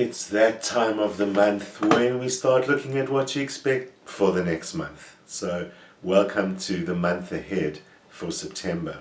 It's that time of the month when we start looking at what you expect for the next month. So, welcome to the month ahead for September.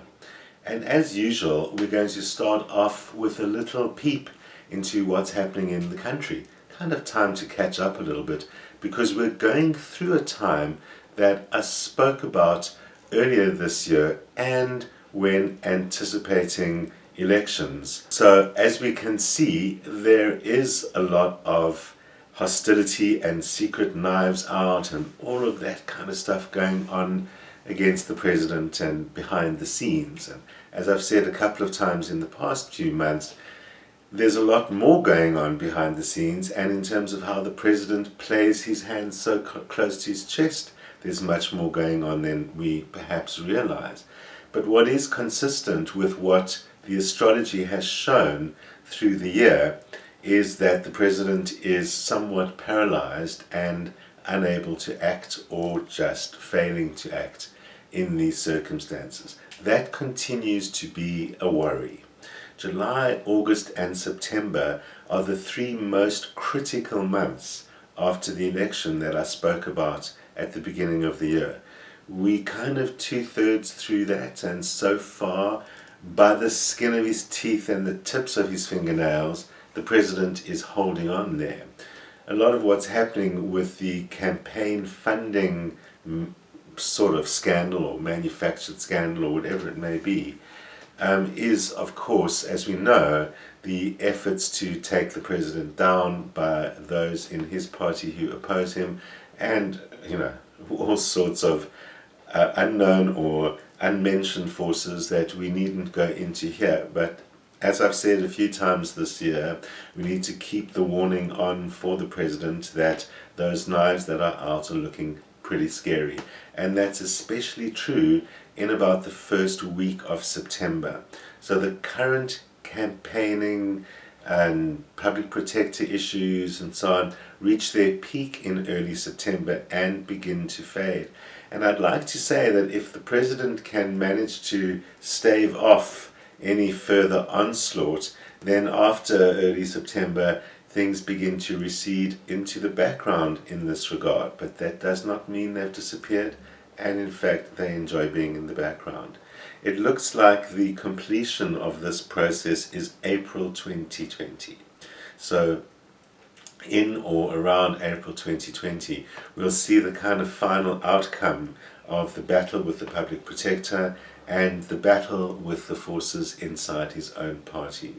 And as usual, we're going to start off with a little peep into what's happening in the country. Kind of time to catch up a little bit because we're going through a time that I spoke about earlier this year and when anticipating elections. So as we can see, there is a lot of hostility and secret knives out and all of that kind of stuff going on against the president and behind the scenes. And as I've said a couple of times in the past few months, there's a lot more going on behind the scenes, and in terms of how the president plays his hands so close to his chest, there's much more going on than we perhaps realize. But what is consistent with what the astrology has shown through the year is that the president is somewhat paralyzed and unable to act, or just failing to act in these circumstances. That continues to be a worry. July, August and September are the three most critical months after the election that I spoke about at the beginning of the year. We kind of 2/3 through that, and so far, by the skin of his teeth and the tips of his fingernails, the president is holding on there. A lot of what's happening with the campaign funding sort of scandal or manufactured scandal or whatever it may be is, of course, as we know, the efforts to take the president down by those in his party who oppose him, and all sorts of unknown or unmentioned forces that we needn't go into here. But as I've said a few times this year, we need to keep the warning on for the president that those knives that are out are looking pretty scary. And that's especially true in about the first week of September. So the current campaigning and public protector issues and so on reach their peak in early September and begin to fade. And I'd like to say that if the president can manage to stave off any further onslaught, then after early September things begin to recede into the background in this regard. But that does not mean they've disappeared, and in fact they enjoy being in the background. It looks like the completion of this process is April 2020. So in or around April 2020, we'll see the kind of final outcome of the battle with the public protector and the battle with the forces inside his own party.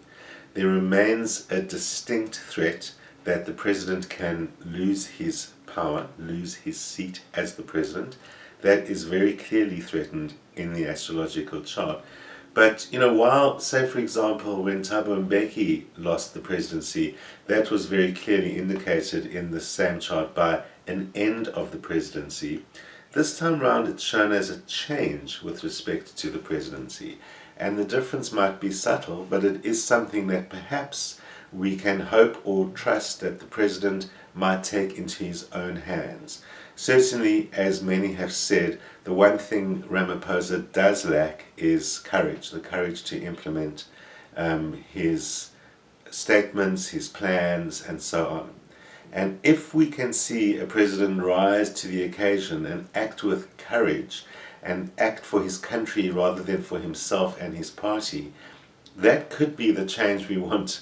There remains a distinct threat that the president can lose his power, lose his seat as the president. That is very clearly threatened in the astrological chart. But, while, say for example, when Thabo Mbeki lost the presidency, that was very clearly indicated in the same chart by an end of the presidency, this time round it's shown as a change with respect to the presidency. And the difference might be subtle, but it is something that perhaps we can hope or trust that the president might take into his own hands. Certainly, as many have said, the one thing Ramaphosa does lack is courage, the courage to implement his statements, his plans, and so on. And if we can see a president rise to the occasion and act with courage and act for his country rather than for himself and his party, that could be the change we want.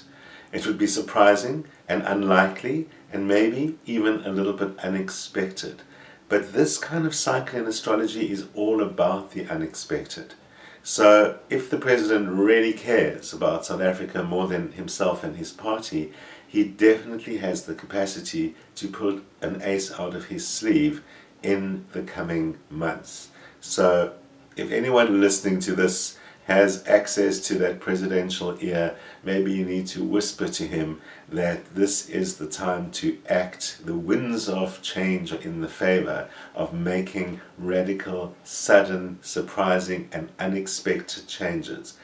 It would be surprising and unlikely and maybe even a little bit unexpected. But this kind of cycle in astrology is all about the unexpected. So if the president really cares about South Africa more than himself and his party, he definitely has the capacity to pull an ace out of his sleeve in the coming months. So if anyone listening to this has access to that presidential ear, maybe you need to whisper to him that this is the time to act. The winds of change are in the favor of making radical, sudden, surprising and unexpected changes.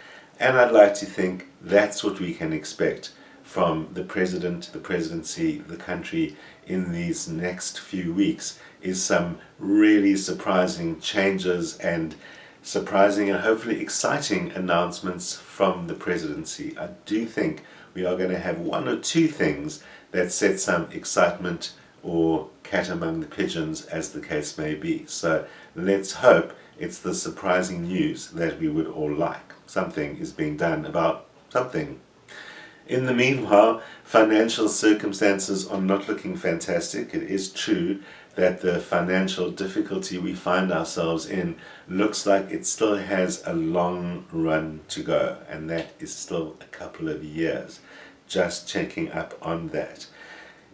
And I'd like to think that's what we can expect from the president, the presidency, the country in these next few weeks, is some really surprising changes and surprising and hopefully exciting announcements from the presidency. I do think we are going to have one or two things that set some excitement or cat among the pigeons, as the case may be. So let's hope it's the surprising news that we would all like. Something is being done about something. In the meanwhile, financial circumstances are not looking fantastic. It is true that the financial difficulty we find ourselves in looks like it still has a long run to go, and that is still a couple of years. Just checking up on that.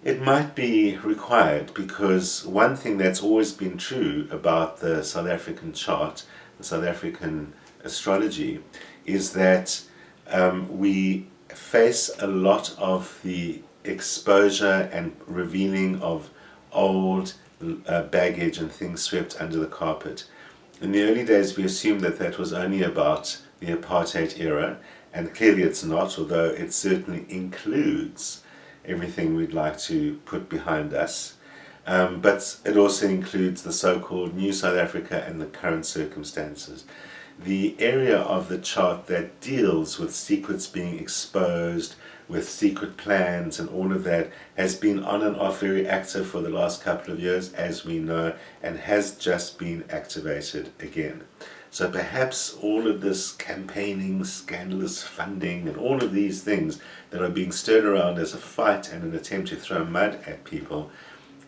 It might be required because one thing that's always been true about the South African chart, the South African astrology, is that we face a lot of the exposure and revealing of old baggage and things swept under the carpet. In the early days we assumed that that was only about the apartheid era, and clearly it's not, although it certainly includes everything we'd like to put behind us. But it also includes the so-called New South Africa and the current circumstances. The area of the chart that deals with secrets being exposed, with secret plans and all of that, has been on and off very active for the last couple of years, as we know, and has just been activated again. So perhaps all of this campaigning, scandalous funding, and all of these things that are being stirred around as a fight and an attempt to throw mud at people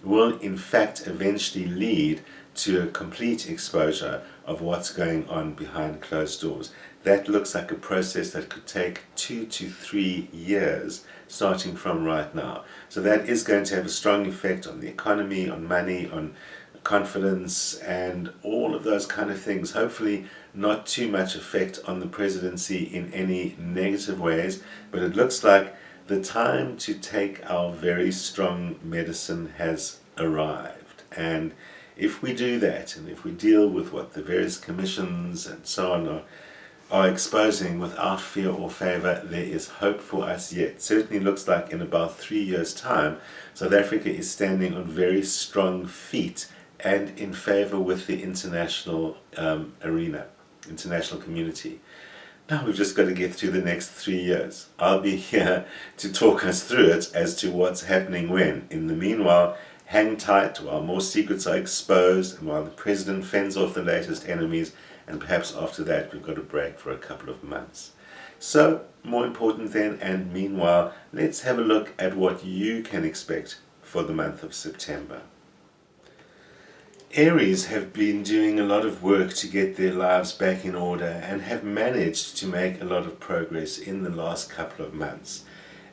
will in fact eventually lead to a complete exposure of what's going on behind closed doors. That looks like a process that could take 2 to 3 years, starting from right now. So that is going to have a strong effect on the economy, on money, on confidence, and all of those kind of things. Hopefully not too much effect on the presidency in any negative ways, but it looks like the time to take our very strong medicine has arrived. And if we do that, and if we deal with what the various commissions and so on are exposing without fear or favor, there is hope for us yet. Certainly looks like in about 3 years' time, South Africa is standing on very strong feet and in favor with the international arena, international community. Now we've just got to get through the next 3 years. I'll be here to talk us through it as to what's happening when. In the meanwhile, hang tight while more secrets are exposed and while the president fends off the latest enemies, and perhaps after that we've got a break for a couple of months. So, more important then, and meanwhile, let's have a look at what you can expect for the month of September. Aries have been doing a lot of work to get their lives back in order and have managed to make a lot of progress in the last couple of months.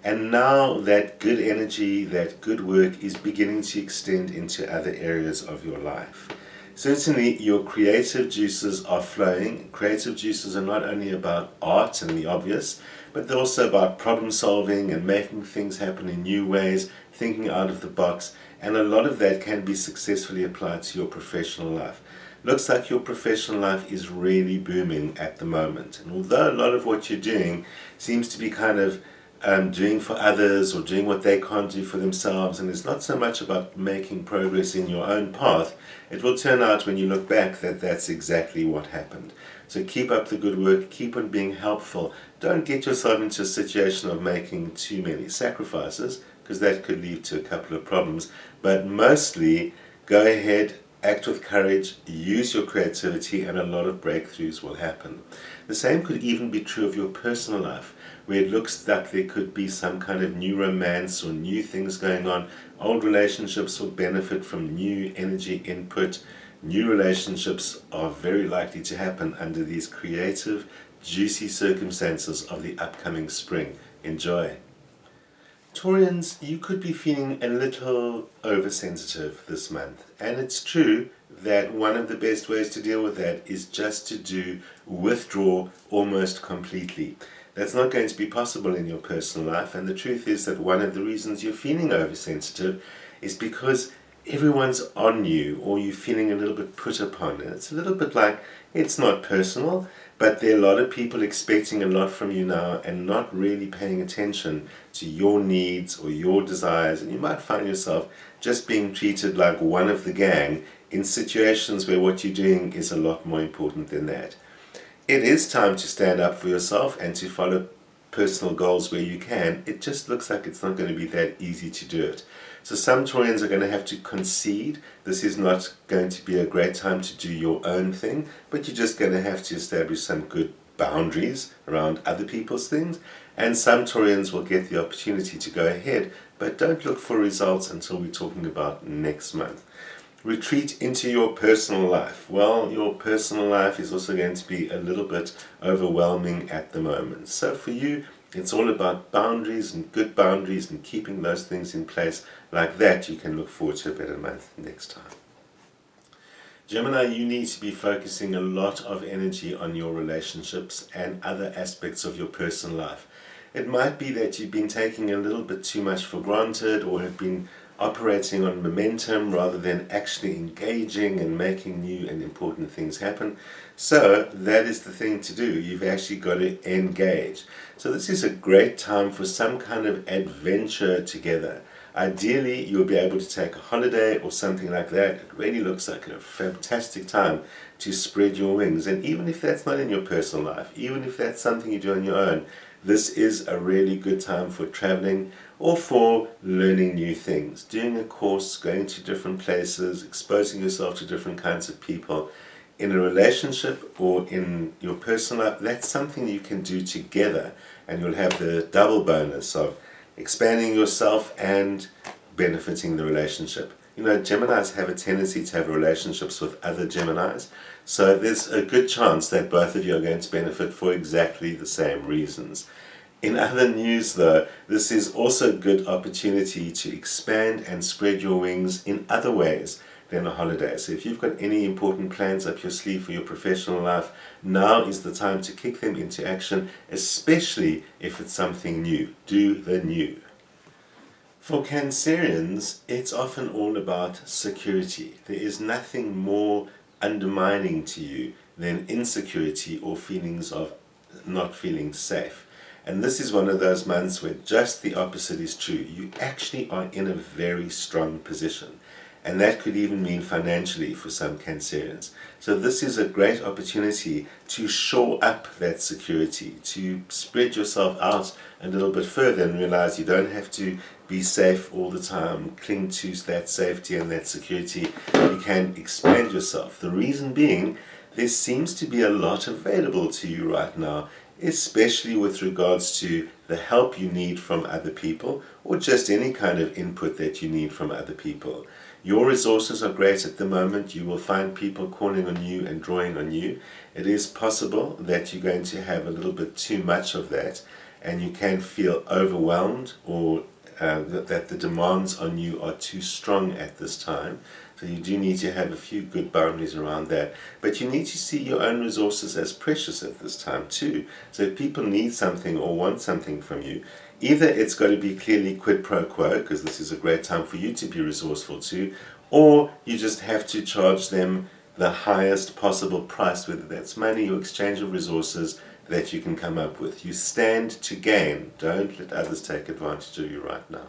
And now that good energy, that good work is beginning to extend into other areas of your life. Certainly your creative juices are flowing. Creative juices are not only about art and the obvious, but they're also about problem solving and making things happen in new ways, thinking out of the box, and a lot of that can be successfully applied to your professional life. Looks like your professional life is really booming at the moment. And although a lot of what you're doing seems to be kind of doing for others or doing what they can't do for themselves, and it's not so much about making progress in your own path, it will turn out when you look back that that's exactly what happened. So keep up the good work, keep on being helpful. Don't get yourself into a situation of making too many sacrifices, because that could lead to a couple of problems. But mostly, go ahead, act with courage, use your creativity, and a lot of breakthroughs will happen. The same could even be true of your personal life, where it looks like there could be some kind of new romance or new things going on. Old relationships will benefit from new energy input. New relationships are very likely to happen under these creative, juicy circumstances of the upcoming spring. Enjoy. Taurians, you could be feeling a little oversensitive this month, and it's true that one of the best ways to deal with that is just to withdraw almost completely. That's not going to be possible in your personal life, and the truth is that one of the reasons you're feeling oversensitive is because everyone's on you, or you're feeling a little bit put upon. And it's a little bit like, it's not personal, but there are a lot of people expecting a lot from you now and not really paying attention to your needs or your desires, and you might find yourself just being treated like one of the gang in situations where what you're doing is a lot more important than that. It is time to stand up for yourself and to follow personal goals where you can, it just looks like it's not going to be that easy to do it. So some Taurians are going to have to concede. This is not going to be a great time to do your own thing, but you're just going to have to establish some good boundaries around other people's things. And some Taurians will get the opportunity to go ahead, but don't look for results until we're talking about next month. Retreat into your personal life. Well, your personal life is also going to be a little bit overwhelming at the moment. So for you, it's all about boundaries and good boundaries and keeping those things in place. Like that, you can look forward to a better month next time. Gemini, you need to be focusing a lot of energy on your relationships and other aspects of your personal life. It might be that you've been taking a little bit too much for granted, or have been operating on momentum rather than actually engaging and making new and important things happen. So that is the thing to do. You've actually got to engage. So this is a great time for some kind of adventure together. Ideally, you'll be able to take a holiday or something like that. It really looks like a fantastic time to spread your wings. And even if that's not in your personal life, even if that's something you do on your own, this is a really good time for traveling or for learning new things, doing a course, going to different places, exposing yourself to different kinds of people. In a relationship or in your personal life, that's something you can do together, and you'll have the double bonus of expanding yourself and benefiting the relationship. You know, Geminis have a tendency to have relationships with other Geminis, so there's a good chance that both of you are going to benefit for exactly the same reasons. In other news though, this is also a good opportunity to expand and spread your wings in other ways than a holiday. So if you've got any important plans up your sleeve for your professional life, now is the time to kick them into action, especially if it's something new. Do the new. For Cancerians, it's often all about security. There is nothing more undermining to you than insecurity or feelings of not feeling safe. And this is one of those months where just the opposite is true. You actually are in a very strong position. And that could even mean financially for some Cancerians. So this is a great opportunity to shore up that security, to spread yourself out a little bit further and realize you don't have to be safe all the time, cling to that safety and that security. You can expand yourself. The reason being, there seems to be a lot available to you right now, especially with regards to the help you need from other people, or just any kind of input that you need from other people. Your resources are great at the moment. You will find people calling on you and drawing on you. It is possible that you're going to have a little bit too much of that, and you can feel overwhelmed, or that the demands on you are too strong at this time. So you do need to have a few good boundaries around that. But you need to see your own resources as precious at this time too. So if people need something or want something from you, either it's got to be clearly quid pro quo, because this is a great time for you to be resourceful too, or you just have to charge them the highest possible price, whether that's money or exchange of resources, that you can come up with. You stand to gain. Don't let others take advantage of you right now.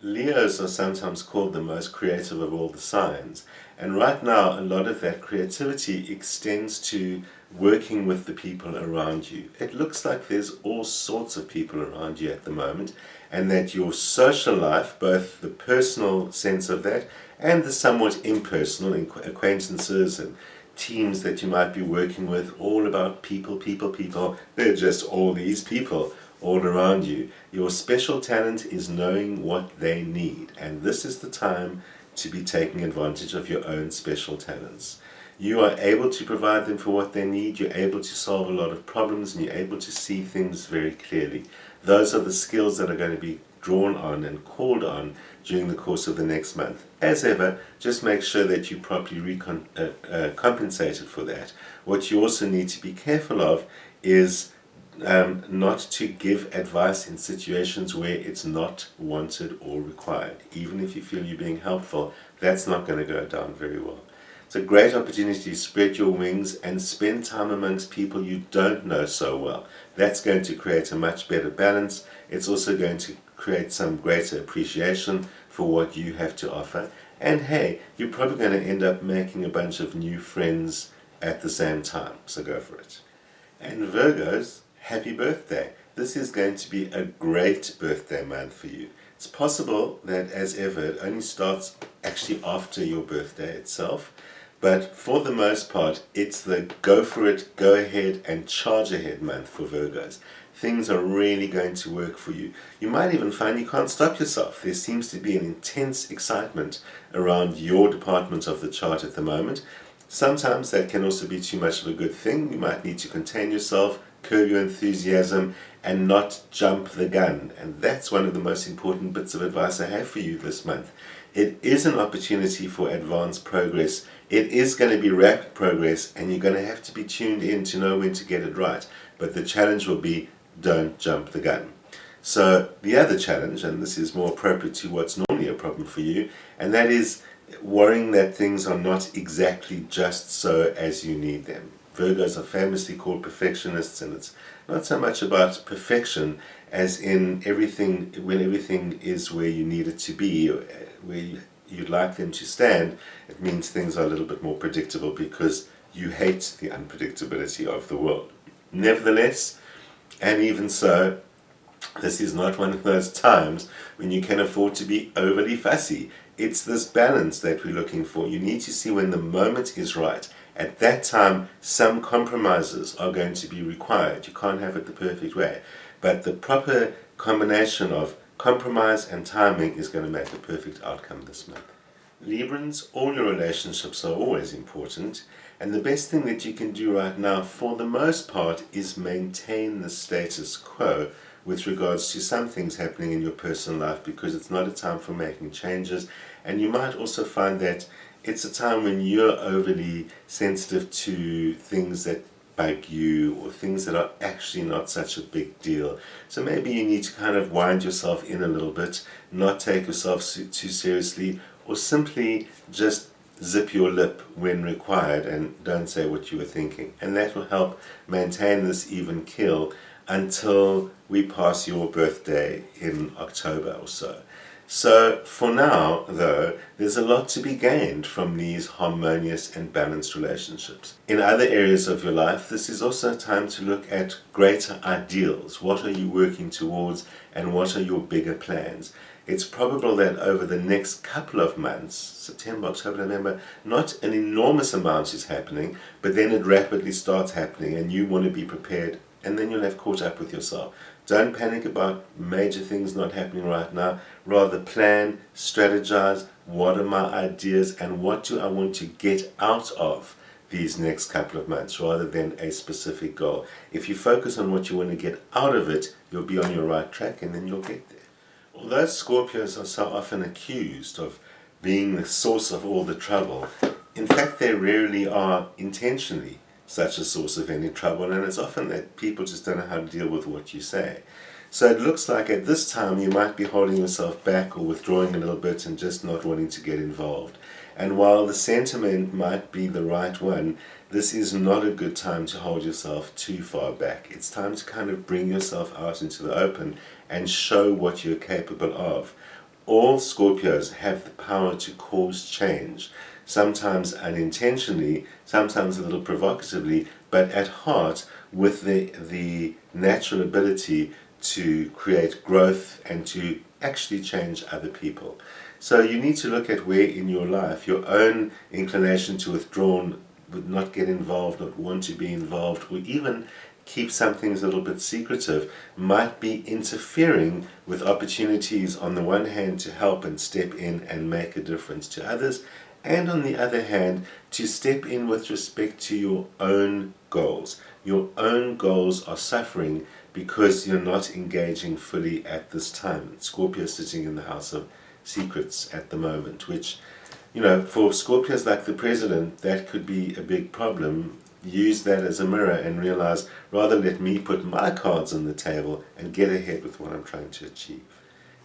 Leos are sometimes called the most creative of all the signs, and right now a lot of that creativity extends to working with the people around you. It looks like there's all sorts of people around you at the moment, and that your social life, both the personal sense of that and the somewhat impersonal acquaintances and teams that you might be working with, all about people. They're just all these people all around you. Your special talent is knowing what they need, and this is the time to be taking advantage of your own special talents. You are able to provide them for what they need. You're able to solve a lot of problems, and you're able to see things very clearly. Those are the skills that are going to be drawn on and called on during the course of the next month. As ever, just make sure that you properly compensated for that. What you also need to be careful of is not to give advice in situations where it's not wanted or required. Even if you feel you're being helpful, that's not going to go down very well. It's a great opportunity to spread your wings and spend time amongst people you don't know so well. That's going to create a much better balance. It's also going to create some greater appreciation for what you have to offer. And hey, you're probably going to end up making a bunch of new friends at the same time. So go for it. And Virgos, happy birthday. this is going to be a great birthday month for you. It's possible that, as ever, it only starts actually after your birthday itself, but for the most part, it's the go for it, go ahead and charge ahead month for Virgos. Things are really going to work for you. You might even find you can't stop yourself. There seems to be an intense excitement around your department of the chart at the moment. Sometimes that can also be too much of a good thing. You might need to contain yourself, curb your enthusiasm, and not jump the gun. And that's one of the most important bits of advice I have for you this month. It is an opportunity for advanced progress. It is going to be rapid progress, and you're going to have to be tuned in to know when to get it right. But the challenge will be, don't jump the gun. So the other challenge, and this is more appropriate to what's normally a problem for you, and that is worrying that things are not exactly just so as you need them. Virgos are famously called perfectionists, and it's not so much about perfection as in everything, when everything is where you need it to be, where you'd like them to stand, it means things are a little bit more predictable because you hate the unpredictability of the world. Nevertheless, and even so, this is not one of those times when you can afford to be overly fussy. It's this balance that we're looking for. You need to see when the moment is right. At that time, some compromises are going to be required. You can't have it the perfect way. But the proper combination of compromise and timing is going to make a perfect outcome this month. Librans, all your relationships are always important, and the best thing that you can do right now, for the most part, is maintain the status quo with regards to some things happening in your personal life, because it's not a time for making changes. And you might also find that it's a time when you're overly sensitive to things that bug you, or things that are actually not such a big deal. So maybe you need to kind of wind yourself in a little bit, not take yourself too seriously, or simply just zip your lip when required and don't say what you were thinking. And that will help maintain this even keel until we pass your birthday in October or so. So for now, though, there's a lot to be gained from these harmonious and balanced relationships. In other areas of your life, this is also a time to look at greater ideals. What are you working towards, and what are your bigger plans? It's probable that over the next couple of months, September, October, November, not an enormous amount is happening, but then it rapidly starts happening, and you want to be prepared, and then you'll have caught up with yourself. Don't panic about major things not happening right now. Rather plan, strategize, what are my ideas, and what do I want to get out of these next couple of months, rather than a specific goal. If you focus on what you want to get out of it, you'll be on your right track, and then you'll get there. Although Scorpios are so often accused of being the source of all the trouble, in fact they rarely are intentionally such a source of any trouble, and it's often that people just don't know how to deal with what you say. So it looks like at this time you might be holding yourself back or withdrawing a little bit and just not wanting to get involved. And while the sentiment might be the right one, this is not a good time to hold yourself too far back. It's time to kind of bring yourself out into the open and show what you're capable of. All Scorpios have the power to cause change, sometimes unintentionally, sometimes a little provocatively, but at heart with the natural ability to create growth and to actually change other people. So you need to look at where in your life your own inclination to withdraw, would not get involved, not want to be involved, or even keep some things a little bit secretive, might be interfering with opportunities on the one hand to help and step in and make a difference to others, and on the other hand to step in with respect to your own goals. Your own goals are suffering because you're not engaging fully at this time. Scorpio is sitting in the house of secrets at the moment, which, for Scorpios like the president, that could be a big problem. Use that as a mirror and realize, rather let me put my cards on the table and get ahead with what I'm trying to achieve.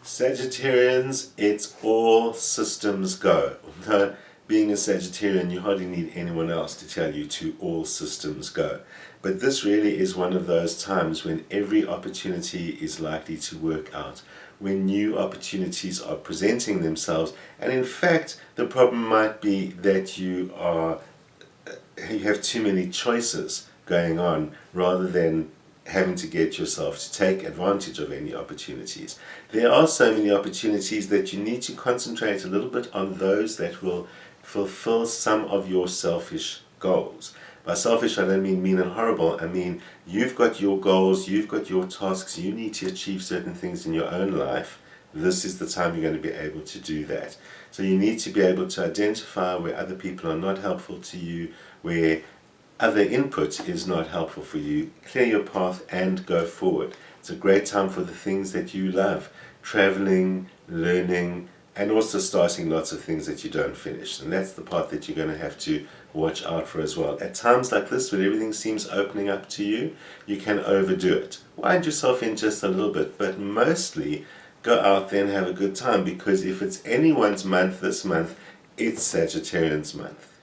Sagittarians, it's all systems go. Although being a Sagittarian, you hardly need anyone else to tell you to all systems go. But this really is one of those times when every opportunity is likely to work out, when new opportunities are presenting themselves, and in fact the problem might be that you have too many choices going on rather than having to get yourself to take advantage of any opportunities. There are so many opportunities that you need to concentrate a little bit on those that will fulfill some of your selfish goals. By selfish, I don't mean mean and horrible. I mean, you've got your goals, you've got your tasks, you need to achieve certain things in your own life. This is the time you're going to be able to do that. So you need to be able to identify where other people are not helpful to you, where other input is not helpful for you. Clear your path and go forward. It's a great time for the things that you love. Traveling, learning, and also starting lots of things that you don't finish. And that's the part that you're going to have to watch out for as well. At times like this, when everything seems opening up to you, you can overdo it. Wind yourself in just a little bit, but mostly go out there and have a good time, because if it's anyone's month this month, it's Sagittarian's month.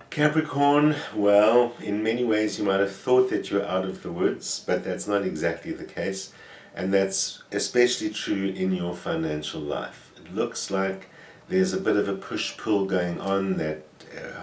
Capricorn, well, in many ways you might have thought that you're out of the woods, but that's not exactly the case. And that's especially true in your financial life. It looks like there's a bit of a push-pull going on, that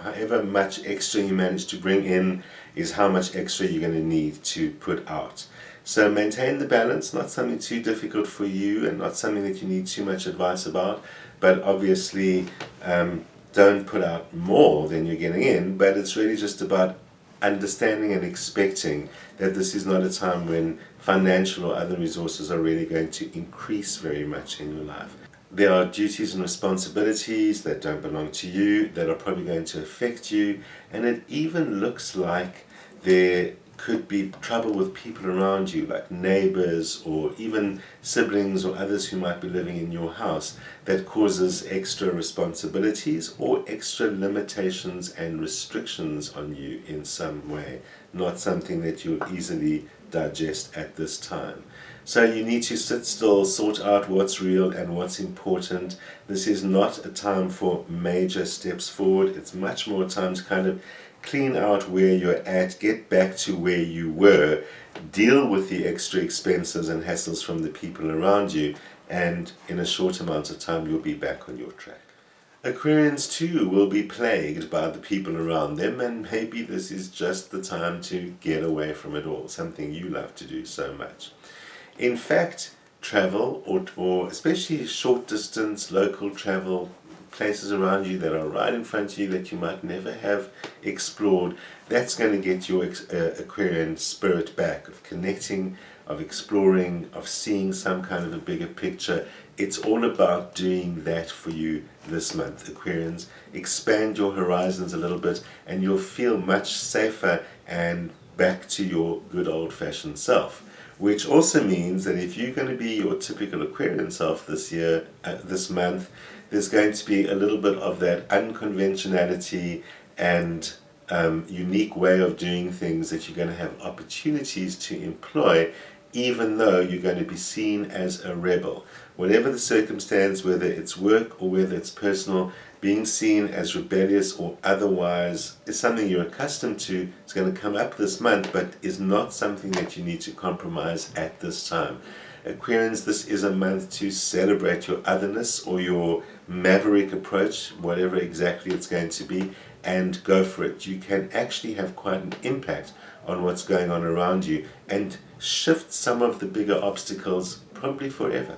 however much extra you manage to bring in is how much extra you're going to need to put out. So maintain the balance, not something too difficult for you and not something that you need too much advice about, but obviously don't put out more than you're getting in, but it's really just about understanding and expecting that this is not a time when financial or other resources are really going to increase very much in your life. There are duties and responsibilities that don't belong to you that are probably going to affect you, and it even looks like there could be trouble with people around you, like neighbors or even siblings or others who might be living in your house, that causes extra responsibilities or extra limitations and restrictions on you in some way. Not something that you'll easily digest at this time. So you need to sit still, sort out what's real and what's important. This is not a time for major steps forward. It's much more time to kind of clean out where you're at, get back to where you were, deal with the extra expenses and hassles from the people around you, and in a short amount of time you'll be back on your track. Aquarians too will be plagued by the people around them, and maybe this is just the time to get away from it all, something you love to do so much. In fact, travel, or especially short distance local travel, places around you that are right in front of you that you might never have explored, that's going to get your Aquarian spirit back, of connecting, of exploring, of seeing some kind of a bigger picture. It's all about doing that for you this month, Aquarians. Expand your horizons a little bit and you'll feel much safer and back to your good old-fashioned self. Which also means that if you're going to be your typical Aquarian self this year, this month, there's going to be a little bit of that unconventionality and unique way of doing things that you're going to have opportunities to employ, even though you're going to be seen as a rebel. Whatever the circumstance, whether it's work or whether it's personal, being seen as rebellious or otherwise is something you're accustomed to. It's going to come up this month, but is not something that you need to compromise at this time. Aquarians, this is a month to celebrate your otherness or your maverick approach, whatever exactly it's going to be, and go for it. You can actually have quite an impact on what's going on around you and shift some of the bigger obstacles probably forever.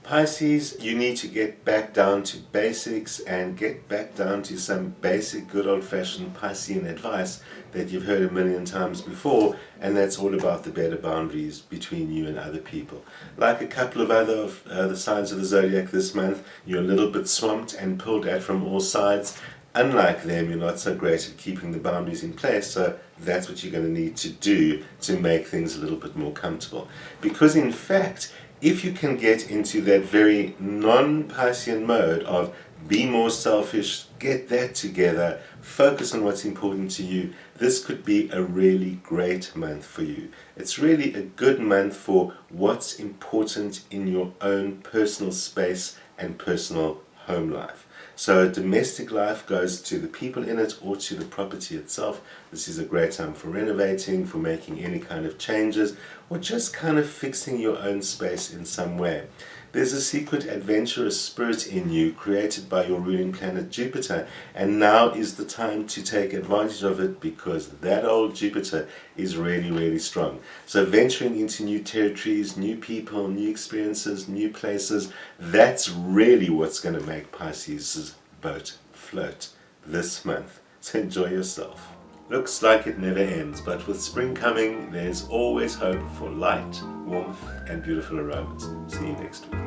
Pisces, you need to get back down to basics and get back down to some basic good old-fashioned Piscean advice that you've heard a million times before, and that's all about the better boundaries between you and other people. Like a couple of other of the signs of the zodiac this month, you're a little bit swamped and pulled at from all sides. Unlike them, you're not so great at keeping the boundaries in place, so that's what you're going to need to do to make things a little bit more comfortable. Because in fact, if you can get into that very non-Piscean mode of be more selfish, get that together, focus on what's important to you, this could be a really great month for you. It's really a good month for what's important in your own personal space and personal home life. So domestic life goes to the people in it or to the property itself. This is a great time for renovating, for making any kind of changes, or just kind of fixing your own space in some way. There's a secret adventurous spirit in you created by your ruling planet Jupiter, and now is the time to take advantage of it because that old Jupiter is really, really strong. So venturing into new territories, new people, new experiences, new places, that's really what's going to make Pisces' boat float this month. So enjoy yourself. Looks like it never ends, but with spring coming, there's always hope for light, warmth, and beautiful aromas. See you next week.